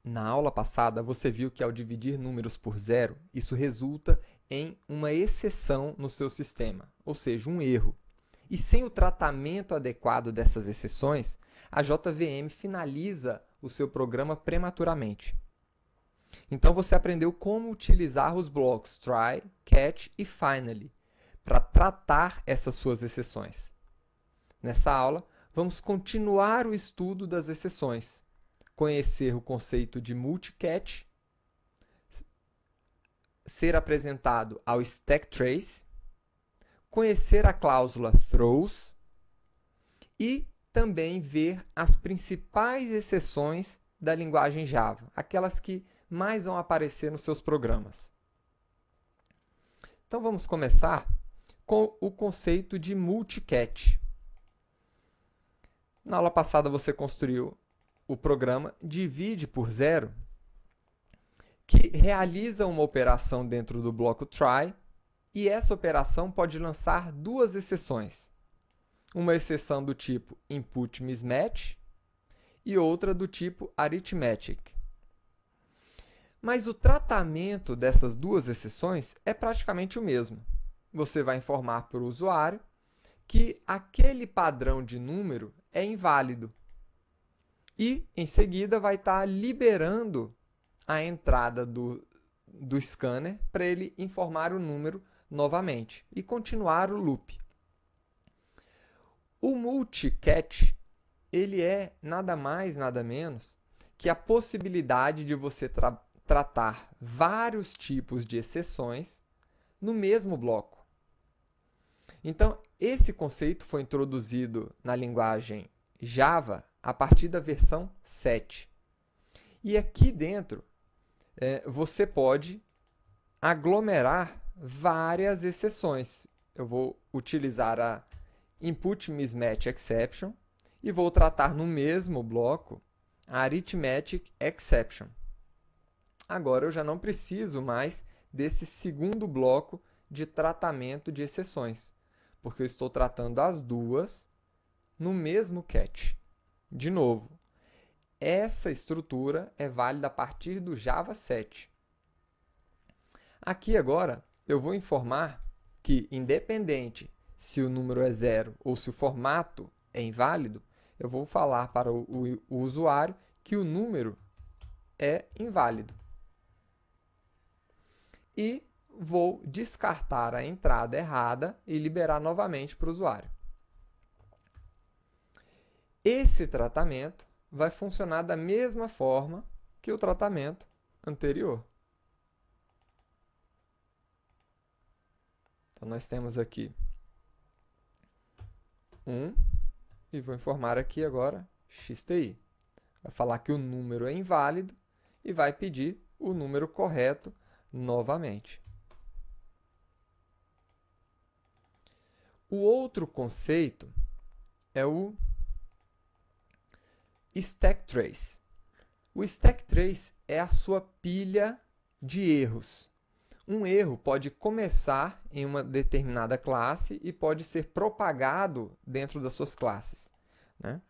Na aula passada, você viu que ao dividir números por zero, isso resulta em uma exceção no seu sistema, ou seja, um erro. E sem o tratamento adequado dessas exceções, a JVM finaliza o seu programa prematuramente. Então você aprendeu como utilizar os blocos try, catch e finally para tratar essas suas exceções. Nessa aula, vamos continuar o estudo das exceções, conhecer o conceito de multi-catch, ser apresentado ao stack trace, conhecer a cláusula throws e também ver as principais exceções da linguagem Java, aquelas que mais vão aparecer nos seus programas. Então vamos começar com o conceito de multi-catch. Na aula passada você construiu o programa divide por zero, que realiza uma operação dentro do bloco try, e essa operação pode lançar duas exceções. Uma exceção do tipo input mismatch e outra do tipo arithmetic. Mas o tratamento dessas duas exceções é praticamente o mesmo. Você vai informar para o usuário que aquele padrão de número é inválido. E, em seguida, vai estar liberando a entrada do scanner para ele informar o número novamente e continuar o loop. O multi-catch, ele é nada mais, nada menos que a possibilidade de você tratar vários tipos de exceções no mesmo bloco. Então, esse conceito foi introduzido na linguagem Java a partir da versão 7. E aqui dentro, você pode aglomerar várias exceções. Eu vou utilizar a input mismatch exception e vou tratar no mesmo bloco a arithmetic exception. Agora eu já não preciso mais desse segundo bloco de tratamento de exceções, porque eu estou tratando as duas no mesmo catch. De novo, essa estrutura é válida a partir do Java 7. Aqui agora eu vou informar que, independente se o número é zero ou se o formato é inválido, eu vou falar para o usuário que o número é inválido. E vou descartar a entrada errada e liberar novamente para o usuário. Esse tratamento vai funcionar da mesma forma que o tratamento anterior. Então, nós temos aqui 1 e vou informar aqui agora XTI. Vai falar que o número é inválido e vai pedir o número correto novamente. O outro conceito é o stack trace. O stack trace é a sua pilha de erros. Um erro pode começar em uma determinada classe e pode ser propagado dentro das suas classes, né?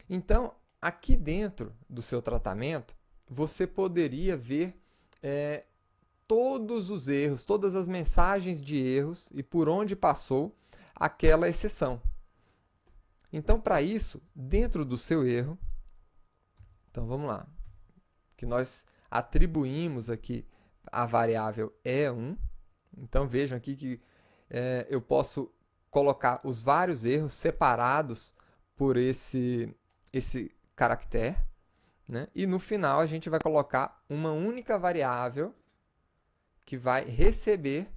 Então, aqui dentro do seu tratamento, você poderia ver todos os erros, todas as mensagens de erros e por onde passou aquela exceção. Então, para isso, dentro do seu erro, então vamos lá, que nós atribuímos aqui a variável E1. Então vejam aqui que eu posso colocar os vários erros separados por esse caractere, né? E no final a gente vai colocar uma única variável que vai receber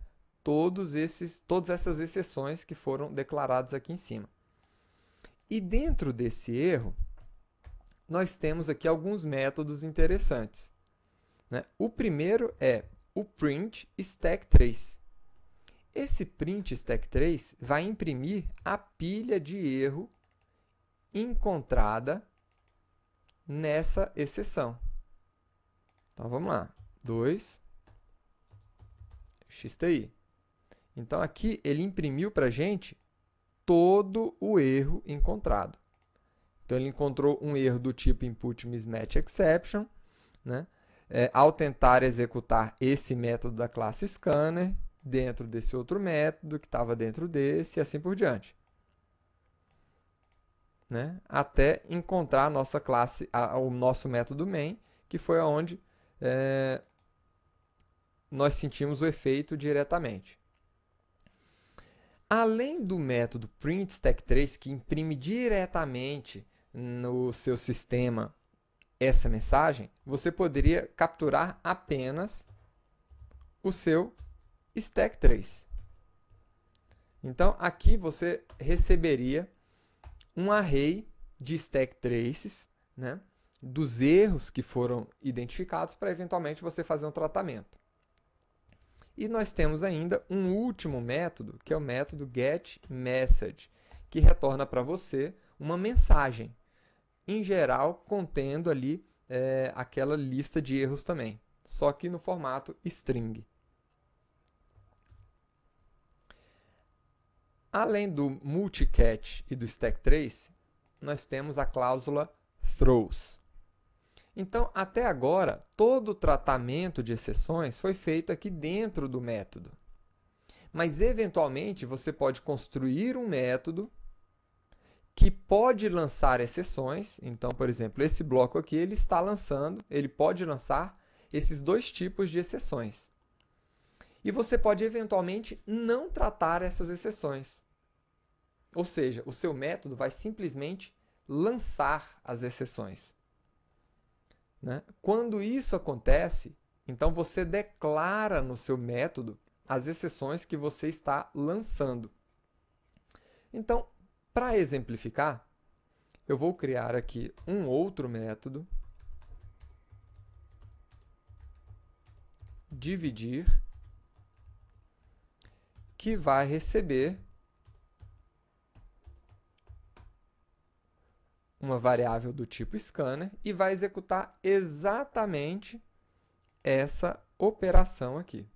todas essas exceções que foram declaradas aqui em cima. E dentro desse erro, nós temos aqui alguns métodos interessantes, né? O primeiro é o print stack trace. Esse print stack trace vai imprimir a pilha de erro encontrada nessa exceção. Então vamos lá, 2 XTI. Então aqui ele imprimiu para a gente todo o erro encontrado. Então ele encontrou um erro do tipo input mismatch exception, né? Ao tentar executar esse método da classe scanner dentro desse outro método que estava dentro desse e assim por diante. Né? Até encontrar a nossa classe, o nosso método main, que foi onde nós sentimos o efeito diretamente. Além do método printStack3, que imprime diretamente no seu sistema essa mensagem, você poderia capturar apenas o seu stack3. Então, aqui você receberia um array de stack traces, né, dos erros que foram identificados para eventualmente você fazer um tratamento. E nós temos ainda um último método, que é o método getMessage, que retorna para você uma mensagem, em geral contendo ali aquela lista de erros também, só que no formato string. Além do multicatch e do stack3, nós temos a cláusula throws. Então, até agora, todo o tratamento de exceções foi feito aqui dentro do método. Mas, eventualmente, você pode construir um método que pode lançar exceções. Então, por exemplo, esse bloco aqui, ele pode lançar esses dois tipos de exceções. E você pode, eventualmente, não tratar essas exceções. Ou seja, o seu método vai simplesmente lançar as exceções. Né? Quando isso acontece, então você declara no seu método as exceções que você está lançando. Então, para exemplificar, eu vou criar aqui um outro método, dividir, que vai receber uma variável do tipo scanner e vai executar exatamente essa operação aqui.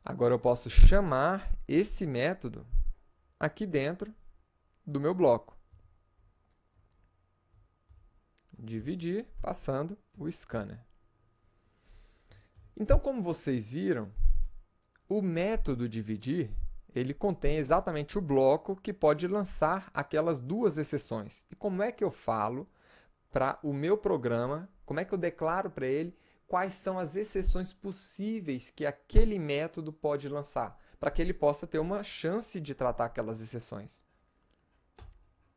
Agora eu posso chamar esse método aqui dentro do meu bloco. Dividir, passando o scanner. Então, como vocês viram, o método dividir, ele contém exatamente o bloco que pode lançar aquelas duas exceções. E como é que eu falo para o meu programa, como é que eu declaro para ele quais são as exceções possíveis que aquele método pode lançar, para que ele possa ter uma chance de tratar aquelas exceções?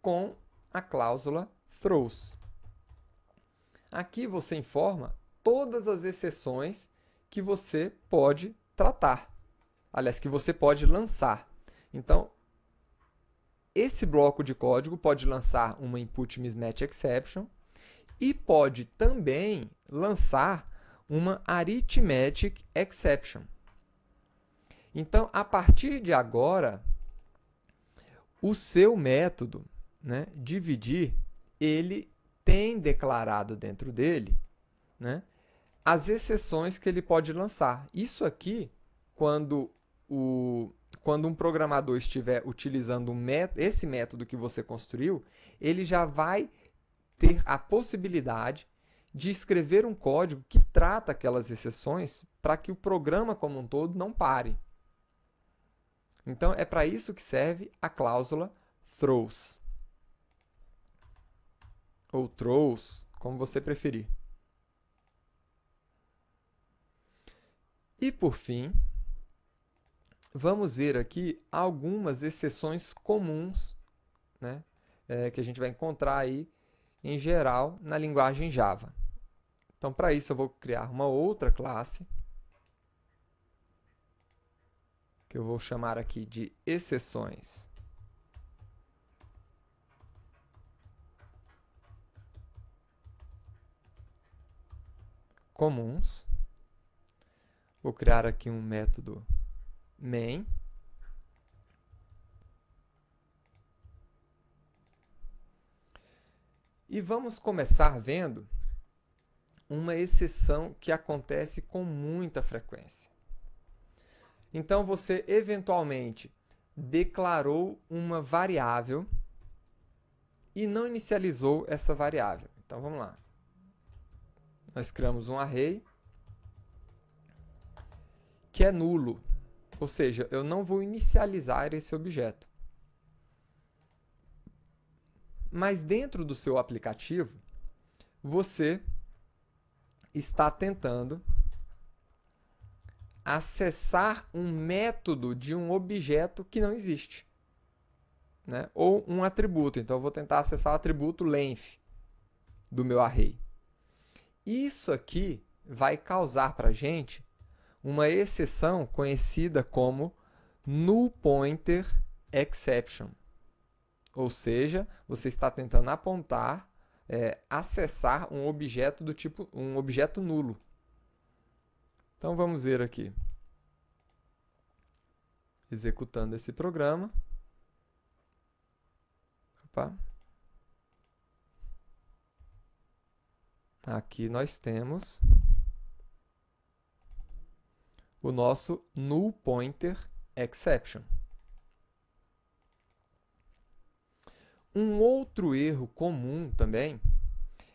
Com a cláusula throws. Aqui você informa todas as exceções que você pode tratar. Aliás, que você pode lançar. Então, esse bloco de código pode lançar uma input mismatch exception e pode também lançar uma arithmetic exception. Então, a partir de agora, o seu método, né, dividir, ele tem declarado dentro dele, né, as exceções que ele pode lançar. Isso aqui, quando um programador estiver utilizando esse método que você construiu, ele já vai ter a possibilidade de escrever um código que trata aquelas exceções para que o programa como um todo não pare. Então, é para isso que serve a cláusula throws. Ou throws, como você preferir. E, por fim, vamos ver aqui algumas exceções comuns, né, que a gente vai encontrar aí, em geral, na linguagem Java. Então, para isso, eu vou criar uma outra classe, que eu vou chamar aqui de exceções. Comuns. Vou criar aqui um método main. E vamos começar vendo uma exceção que acontece com muita frequência. Então, você eventualmente declarou uma variável e não inicializou essa variável. Então vamos lá. Nós criamos um array que é nulo, ou seja, eu não vou inicializar esse objeto. Mas dentro do seu aplicativo, você está tentando acessar um método de um objeto que não existe, né? Ou um atributo. Então, eu vou tentar acessar o atributo length do meu array. Isso aqui vai causar para a gente uma exceção conhecida como null pointer exception. Ou seja, você está tentando apontar, acessar um objeto do tipo, um objeto nulo. Então vamos ver aqui. Executando esse programa. Opa. Aqui nós temos o nosso null pointer exception. Um outro erro comum também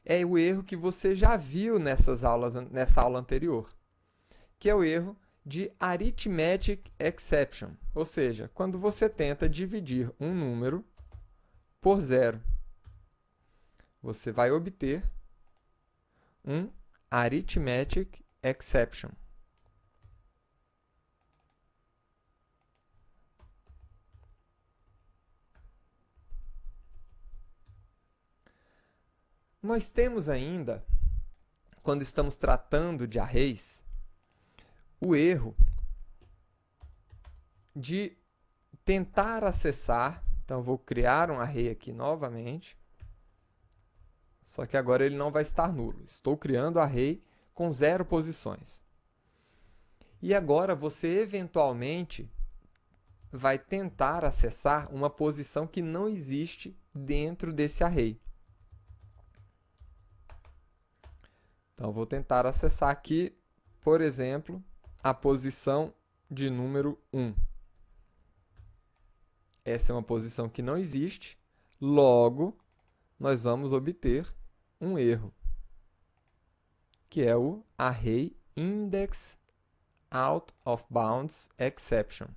é o erro que você já viu nessa aula anterior, que é o erro de arithmetic exception, ou seja, quando você tenta dividir um número por zero, você vai obter um arithmetic exception. Nós temos ainda, quando estamos tratando de arrays, o erro de tentar acessar. Então, vou criar um array aqui novamente. Só que agora ele não vai estar nulo. Estou criando array com 0 posições. E agora você eventualmente vai tentar acessar uma posição que não existe dentro desse array. Então, vou tentar acessar aqui, por exemplo, a posição de número 1. Essa é uma posição que não existe, logo, nós vamos obter um erro, que é o array index out of bounds exception.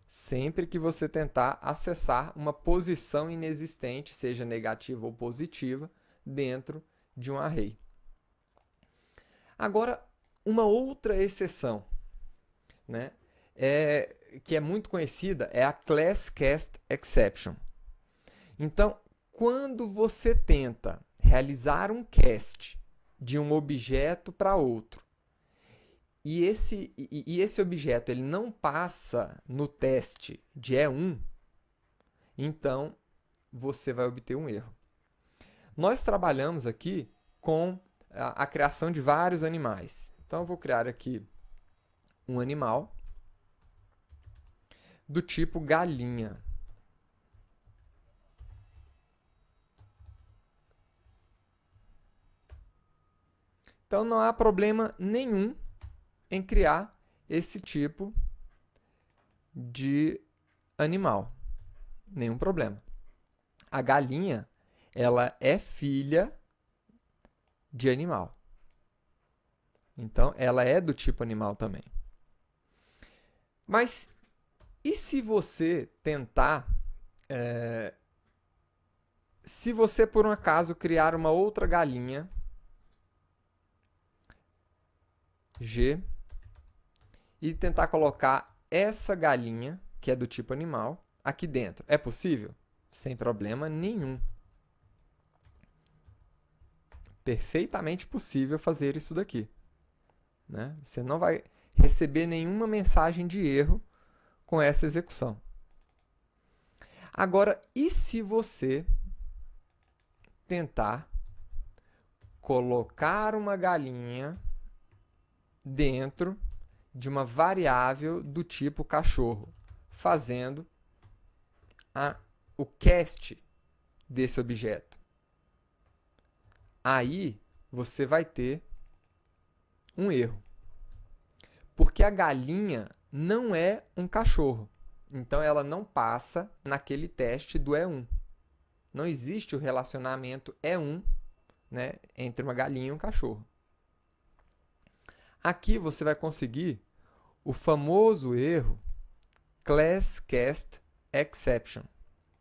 Sempre que você tentar acessar uma posição inexistente, seja negativa ou positiva, dentro de um array. Agora, uma outra exceção, né, que é muito conhecida, é a class cast exception. Então, quando você tenta realizar um cast de um objeto para outro, e esse objeto ele não passa no teste de E1, então você vai obter um erro. Nós trabalhamos aqui com a criação de vários animais. Então, eu vou criar aqui um animal do tipo galinha. Então, não há problema nenhum em criar esse tipo de animal. Nenhum problema. A galinha, ela é filha de animal. Então, ela é do tipo animal também. Mas, e se você tentar... se você, por um acaso, criar uma outra galinha, G, e tentar colocar essa galinha, que é do tipo animal, aqui dentro. É possível? Sem problema nenhum. Perfeitamente possível fazer isso daqui, né? Você não vai receber nenhuma mensagem de erro com essa execução. Agora, e se você tentar colocar uma galinha dentro de uma variável do tipo cachorro, fazendo o cast desse objeto? Aí você vai ter um erro. Porque a galinha não é um cachorro. Então, ela não passa naquele teste do E1. Não existe o relacionamento E1, né, entre uma galinha e um cachorro. Aqui você vai conseguir o famoso erro Class Cast Exception,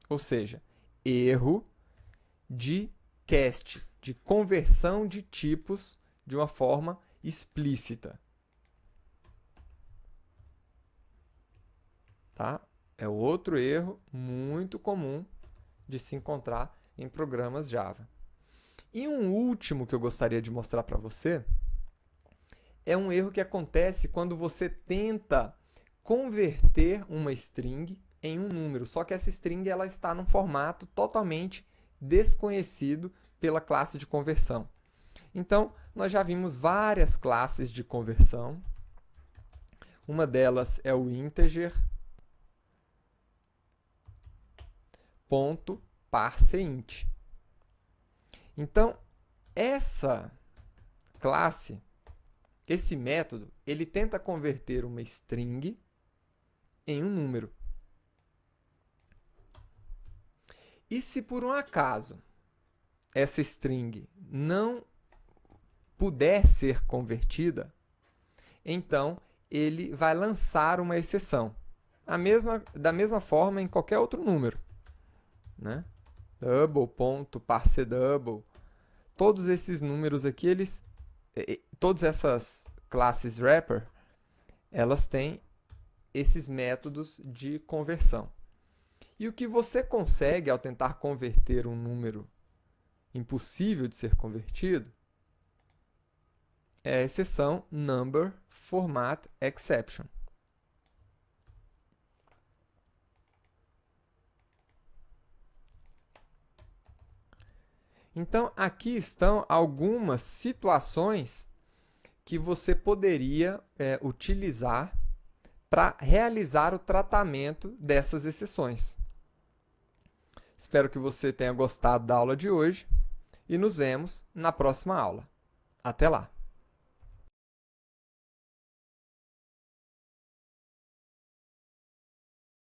ou seja, erro de cast, de conversão de tipos de uma forma explícita. Tá? É outro erro muito comum de se encontrar em programas Java. E um último que eu gostaria de mostrar para você é um erro que acontece quando você tenta converter uma string em um número, só que essa string ela está num formato totalmente desconhecido pela classe de conversão. Então, nós já vimos várias classes de conversão. Uma delas é o integer .parseInt. Então, essa classe, esse método, ele tenta converter uma string em um número. E se por um acaso essa string não puder ser convertida, então ele vai lançar uma exceção. Da mesma forma em qualquer outro número. Né? Double, ponto, parseDouble. Todos esses números aqui, todas essas classes wrapper, elas têm esses métodos de conversão. E o que você consegue ao tentar converter um número impossível de ser convertido é a exceção number format exception. Então, aqui estão algumas situações que você poderia utilizar para realizar o tratamento dessas exceções. Espero que você tenha gostado da aula de hoje e nos vemos na próxima aula. Até lá!